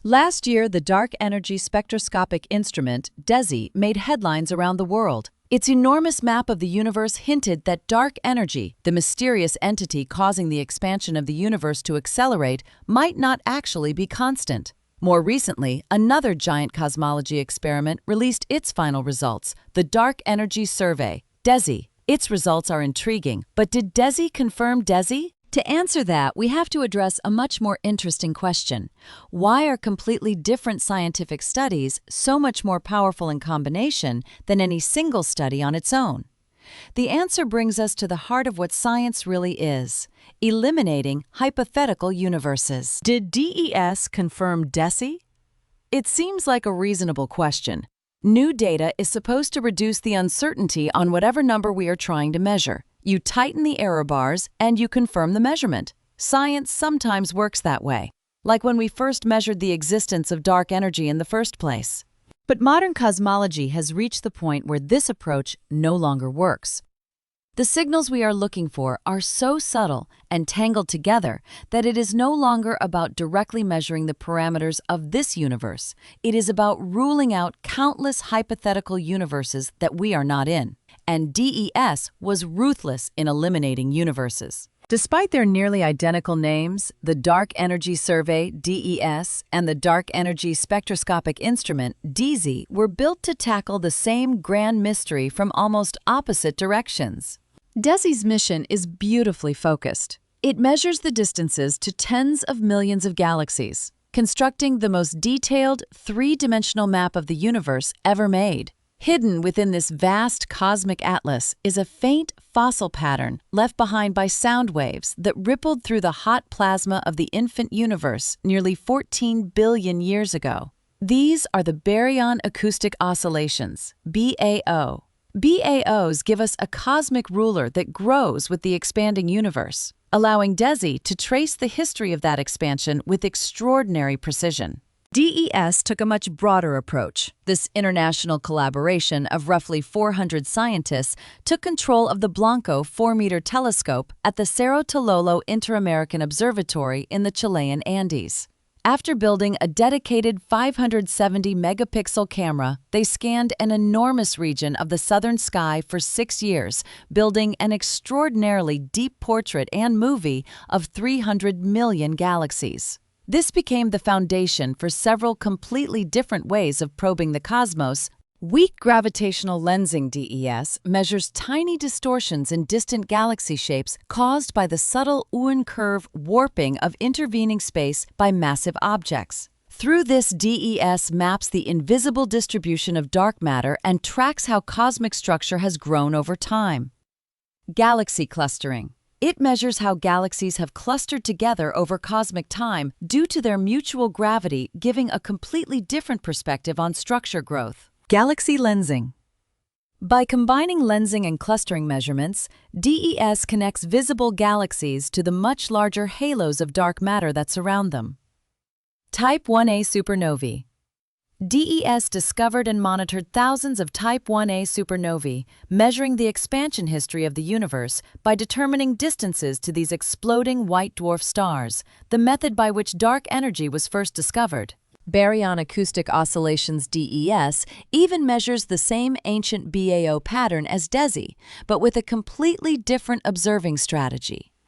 Last year, the Dark Energy Spectroscopic Instrument, DESI, made headlines around the world. Its enormous map of the universe hinted that dark energy, the mysterious entity causing the expansion of the universe to accelerate, might not actually be constant. More recently, another giant cosmology experiment released its final results, the Dark Energy Survey, DESI. Its results are intriguing, but did DESI confirm DESI? To answer that, we have to address a much more interesting question. Why are completely different scientific studies so much more powerful in combination than any single study on its own? The answer brings us to the heart of what science really is: eliminating hypothetical universes. Did DES confirm DESI? It seems like a reasonable question. New data is supposed to reduce the uncertainty on whatever number we are trying to measure. You tighten the error bars and you confirm the measurement. Science sometimes works that way, like when we first measured the existence of dark energy in the first place. But modern cosmology has reached the point where this approach no longer works. The signals we are looking for are so subtle and tangled together that it is no longer about directly measuring the parameters of this universe. It is about ruling out countless hypothetical universes that we are not in. And DES was ruthless in eliminating universes. Despite their nearly identical names, the Dark Energy Survey, DES, and the Dark Energy Spectroscopic Instrument, DESI, were built to tackle the same grand mystery from almost opposite directions. DESI's mission is beautifully focused. It measures the distances to tens of millions of galaxies, constructing the most detailed, three-dimensional map of the universe ever made. Hidden within this vast cosmic atlas is a faint fossil pattern left behind by sound waves that rippled through the hot plasma of the infant universe nearly 14 billion years ago. These are the Baryon Acoustic Oscillations, BAO. BAOs give us a cosmic ruler that grows with the expanding universe, allowing DESI to trace the history of that expansion with extraordinary precision. DES took a much broader approach. This international collaboration of roughly 400 scientists took control of the Blanco 4-meter telescope at the Cerro Tololo Inter-American Observatory in the Chilean Andes. After building a dedicated 570-megapixel camera, they scanned an enormous region of the southern sky for 6 years, building an extraordinarily deep portrait and movie of 300 million galaxies. This became the foundation for several completely different ways of probing the cosmos. Weak gravitational lensing DES measures tiny distortions in distant galaxy shapes caused by the subtle Oort curve warping of intervening space by massive objects. Through this, DES maps the invisible distribution of dark matter and tracks how cosmic structure has grown over time. Galaxy clustering. It measures how galaxies have clustered together over cosmic time due to their mutual gravity, giving a completely different perspective on structure growth. Galaxy lensing. By combining lensing and clustering measurements, DES connects visible galaxies to the much larger halos of dark matter that surround them. Type 1a supernovae. DES discovered and monitored thousands of Type 1a supernovae, measuring the expansion history of the universe by determining distances to these exploding white dwarf stars, the method by which dark energy was first discovered. Baryon Acoustic Oscillations DES even measures the same ancient BAO pattern as DESI, but with a completely different observing strategy.